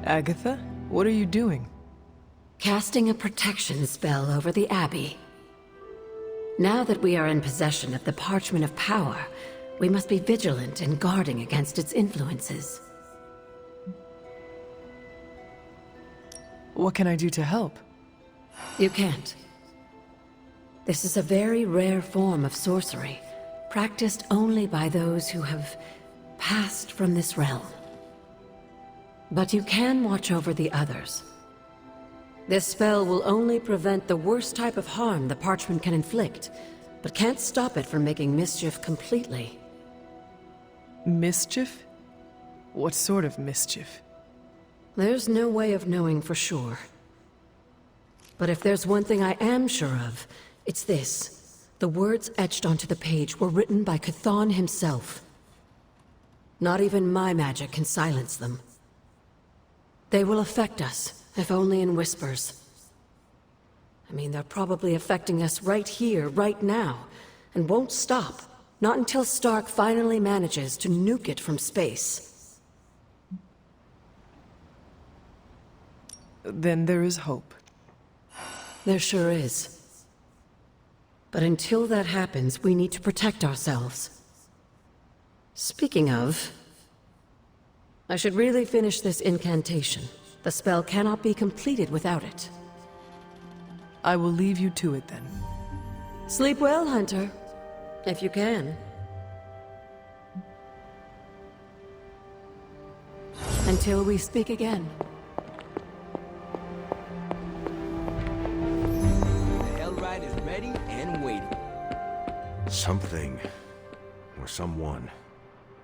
Agatha, what are you doing? Casting a protection spell over the Abbey. Now that we are in possession of the Parchment of Power, we must be vigilant in guarding against its influences. What can I do to help? You can't. This is a very rare form of sorcery, practiced only by those who have passed from this realm. But you can watch over the others. This spell will only prevent the worst type of harm the parchment can inflict, but can't stop it from making mischief completely. Mischief? What sort of mischief? There's no way of knowing for sure. But if there's one thing I am sure of, it's this. The words etched onto the page were written by Chthon himself. Not even my magic can silence them. They will affect us, if only in whispers. I mean, they're probably affecting us right here, right now, and won't stop. Not until Stark finally manages to nuke it from space. Then there is hope. There sure is. But until that happens, we need to protect ourselves. Speaking of, I should really finish this incantation. The spell cannot be completed without it. I will leave you to it then. Sleep well, Hunter. If you can. Until we speak again. The Hellride is ready and waiting. Something, or someone,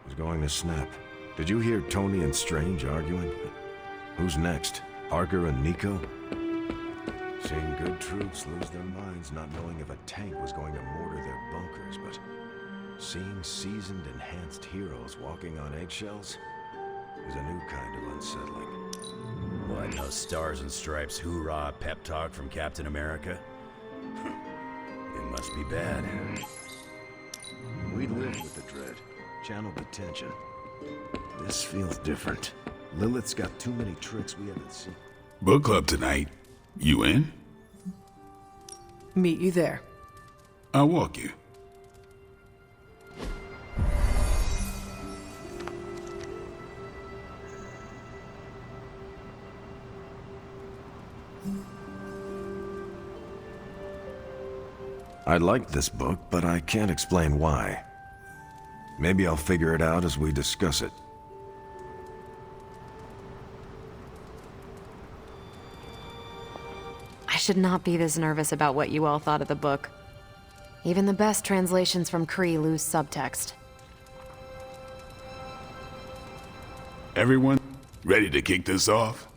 is going to snap. Did you hear Tony and Strange arguing? Who's next? Parker and Nico? Seeing good troops lose their minds, not knowing if a tank was going to mortar their bunkers, but seeing seasoned, enhanced heroes walking on eggshells is a new kind of unsettling. What, no stars and stripes hoorah pep talk from Captain America? It must be bad. We lived with the dread, channeled the tension. This feels different. Lilith's got too many tricks we haven't seen. Book club tonight. You in? Meet you there. I'll walk you. I like this book, but I can't explain why. Maybe I'll figure it out as we discuss it. I should not be this nervous about what you all thought of the book. Even the best translations from Kree lose subtext. Everyone ready to kick this off?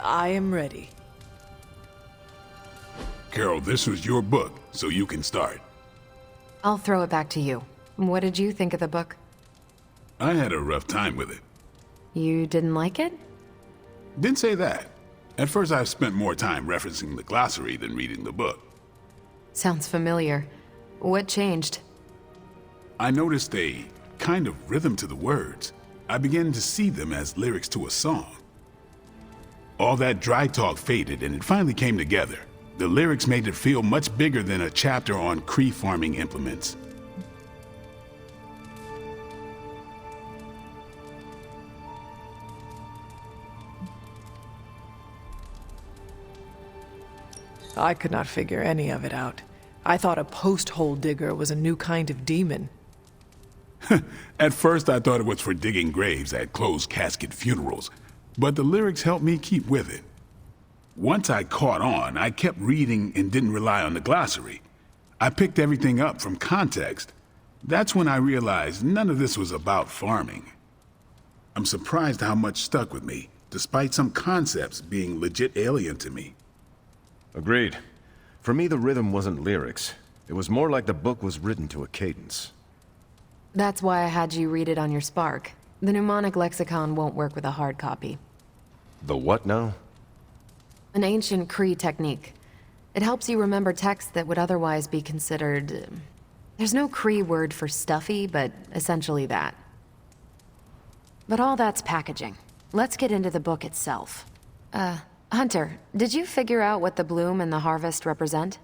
I am ready. Carol, this was your book, so you can start. I'll throw it back to you. What did you think of the book? I had a rough time with it. You didn't like it? Didn't say that. At first I spent more time referencing the glossary than reading the book. Sounds familiar. What changed? I noticed a kind of rhythm to the words. I began to see them as lyrics to a song. All that dry talk faded and it finally came together. The lyrics made it feel much bigger than a chapter on Kree farming implements. I could not figure any of it out. I thought a post-hole digger was a new kind of demon. At first I thought it was for digging graves at closed casket funerals, but the lyrics helped me keep with it. Once I caught on, I kept reading and didn't rely on the glossary. I picked everything up from context. That's when I realized none of this was about farming. I'm surprised how much stuck with me, despite some concepts being legit alien to me. Agreed. For me, the rhythm wasn't lyrics. It was more like the book was written to a cadence. That's why I had you read it on your Spark. The mnemonic lexicon won't work with a hard copy. The what now? An ancient Kree technique. It helps you remember texts that would otherwise be considered... There's no Kree word for stuffy, but essentially that. But all that's packaging. let's get into the book itself. Hunter, did you figure out what the bloom and the harvest represent?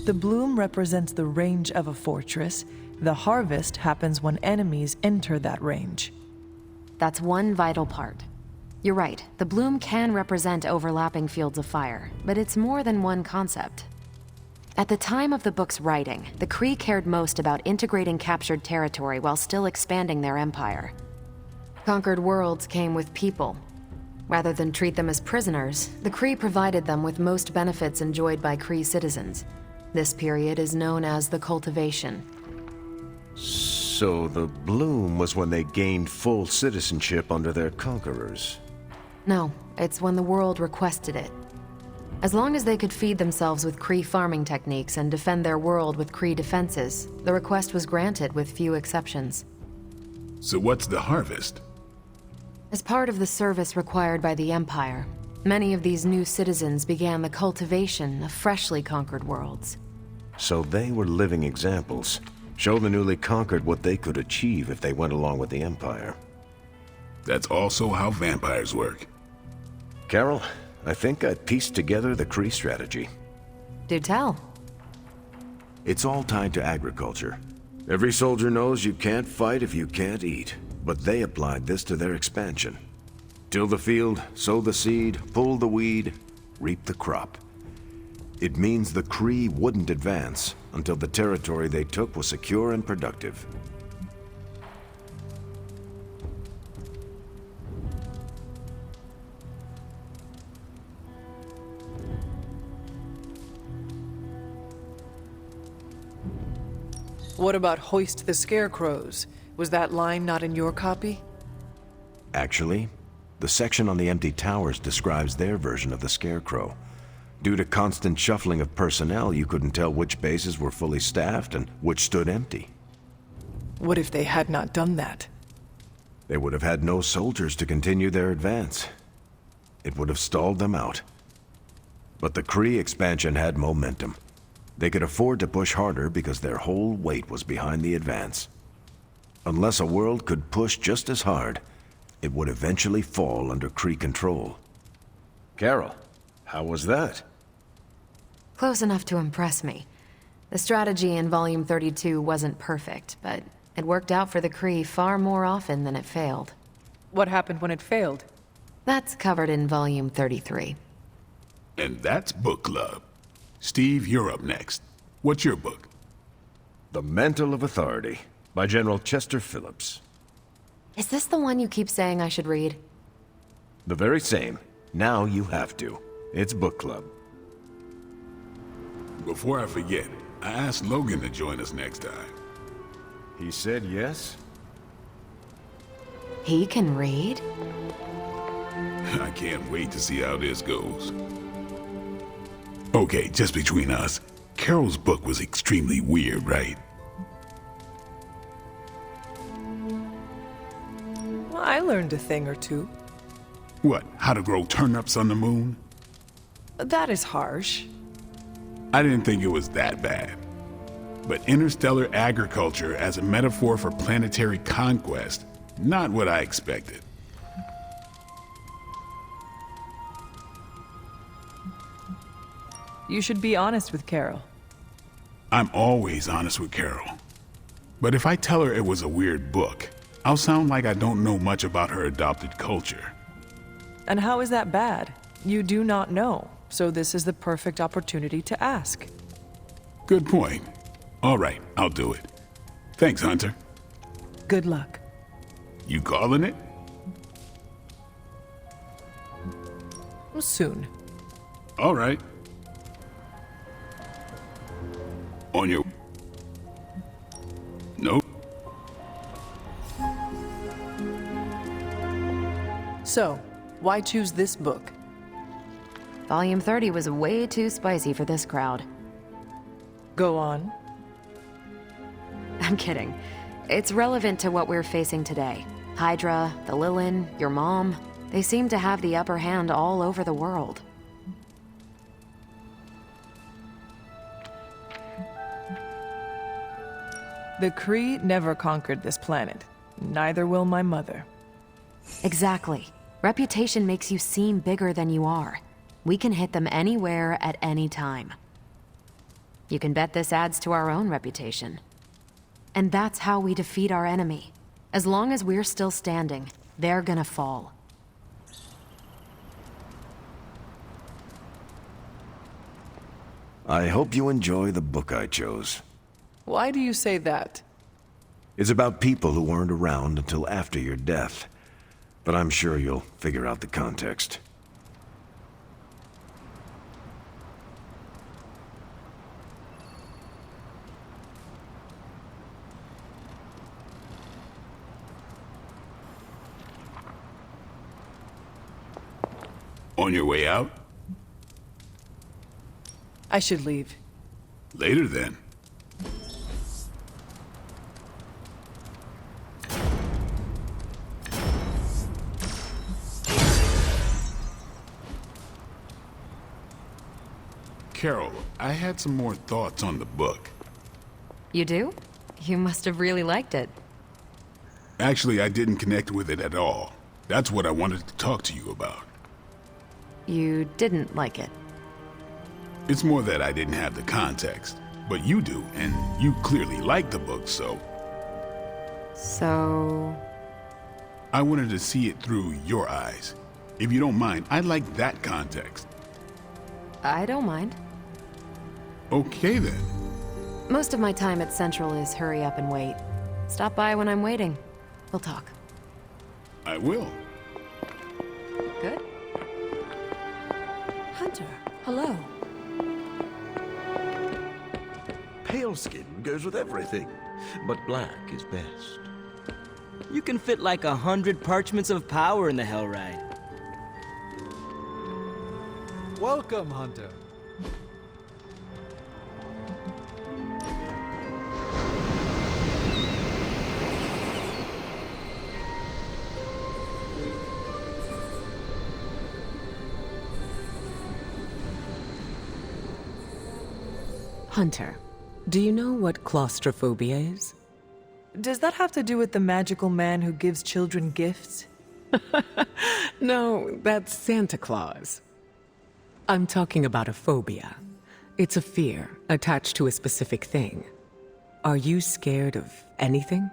The bloom represents the range of a fortress. The harvest happens when enemies enter that range. That's one vital part. You're right, the bloom can represent overlapping fields of fire, but it's more than one concept. At the time of the book's writing, the Kree cared most about integrating captured territory while still expanding their empire. Conquered worlds came with people. Rather than treat them as prisoners, the Kree provided them with most benefits enjoyed by Kree citizens. This period is known as the Cultivation. So the bloom was when they gained full citizenship under their conquerors. No, it's when the world requested it. As long as they could feed themselves with Kree farming techniques and defend their world with Kree defenses, the request was granted with few exceptions. So what's the harvest? As part of the service required by the Empire, many of these new citizens began the cultivation of freshly conquered worlds. So they were living examples. Show the newly conquered what they could achieve if they went along with the Empire. That's also how vampires work. Carol, I think I pieced together the Kree strategy. Do tell. It's all tied to agriculture. Every soldier knows you can't fight if you can't eat, but they applied this to their expansion. Till the field, sow the seed, pull the weed, reap the crop. It means the Kree wouldn't advance until the territory they took was secure and productive. What about hoist the scarecrows? Was that line not in your copy? Actually, the section on the empty towers describes their version of the Scarecrow. Due to constant shuffling of personnel, you couldn't tell which bases were fully staffed and which stood empty. What if they had not done that? They would have had no soldiers to continue their advance. It would have stalled them out. But the Kree expansion had momentum. They could afford to push harder because their whole weight was behind the advance. Unless a world could push just as hard, it would eventually fall under Kree control. Carol, how was that? Close enough to impress me. The strategy in Volume 32 wasn't perfect, but it worked out for the Kree far more often than it failed. What happened when it failed? That's covered in Volume 33. And that's book club. Steve, you're up next. What's your book? The Mantle of Authority, by General Chester Phillips. Is this the one you keep saying I should read? The very same. Now you have to. It's book club. Before I forget, I asked Logan to join us next time. He said yes? He can read? I can't wait to see how this goes. Okay, just between us, Carol's book was extremely weird, right? Well, I learned a thing or two. What, how to grow turnips on the moon? That is harsh. I didn't think it was that bad. But interstellar agriculture as a metaphor for planetary conquest, not what I expected. You should be honest with Carol. I'm always honest with Carol. But if I tell her it was a weird book, I'll sound like I don't know much about her adopted culture. And how is that bad? You do not know, so this is the perfect opportunity to ask. Good point. All right, I'll do it. Thanks, Hunter. Good luck. You calling it? Soon. All right. On your... Nope. So, why choose this book? Volume 30 was way too spicy for this crowd. Go on. I'm kidding. It's relevant to what we're facing today. Hydra, the Lilin, your mom, they seem to have the upper hand all over the world. The Kree never conquered this planet. Neither will my mother. Exactly. Reputation makes you seem bigger than you are. We can hit them anywhere at any time. You can bet this adds to our own reputation. And that's how we defeat our enemy. As long as we're still standing, they're gonna fall. I hope you enjoy the book I chose. Why do you say that? It's about people who weren't around until after your death. But I'm sure you'll figure out the context. On your way out? I should leave. Later then. Carol, I had some more thoughts on the book. You do? You must have really liked it. Actually, I didn't connect with it at all. That's what I wanted to talk to you about. You didn't like it. It's more that I didn't have the context. But you do, and you clearly like the book, so... So... I wanted to see it through your eyes. If you don't mind, I'd like that context. I don't mind. Okay then. Most of my time at Central is hurry up and wait. Stop by when I'm waiting. We'll talk. I will. Good? Hunter, hello. Pale skin goes with everything, but black is best. You can fit like 100 parchments of power in the Hellride. Welcome, Hunter. Hunter, do you know what claustrophobia is? Does that have to do with the magical man who gives children gifts? No, that's Santa Claus. I'm talking about a phobia. It's a fear attached to a specific thing. Are you scared of anything?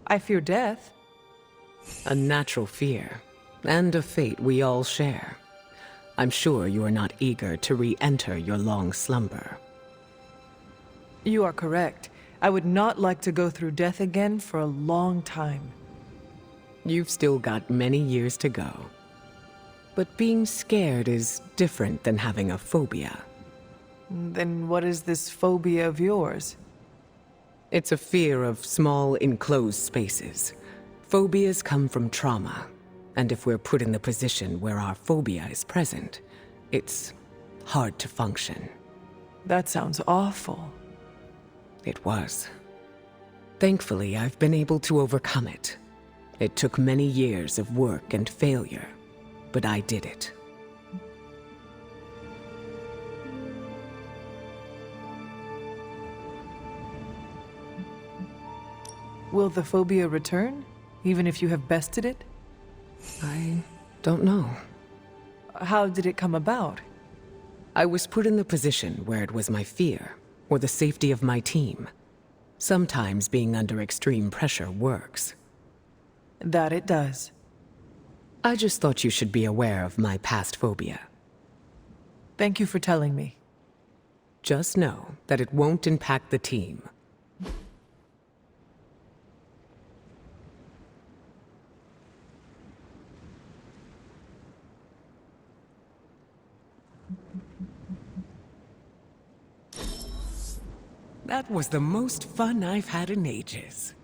I fear death. A natural fear, and a fate we all share. I'm sure you are not eager to re-enter your long slumber. You are correct. I would not like to go through death again for a long time. You've still got many years to go. But being scared is different than having a phobia. Then what is this phobia of yours? It's a fear of small, enclosed spaces. Phobias come from trauma, and if we're put in the position where our phobia is present, it's hard to function. That sounds awful. It was. Thankfully, I've been able to overcome it. It took many years of work and failure, but I did it. Will the phobia return, even if you have bested it? I don't know. How did it come about? I was put in the position where it was my fear, or the safety of my team. Sometimes being under extreme pressure works. That it does. I just thought you should be aware of my past phobia. Thank you for telling me. Just know that it won't impact the team. That was the most fun I've had in ages.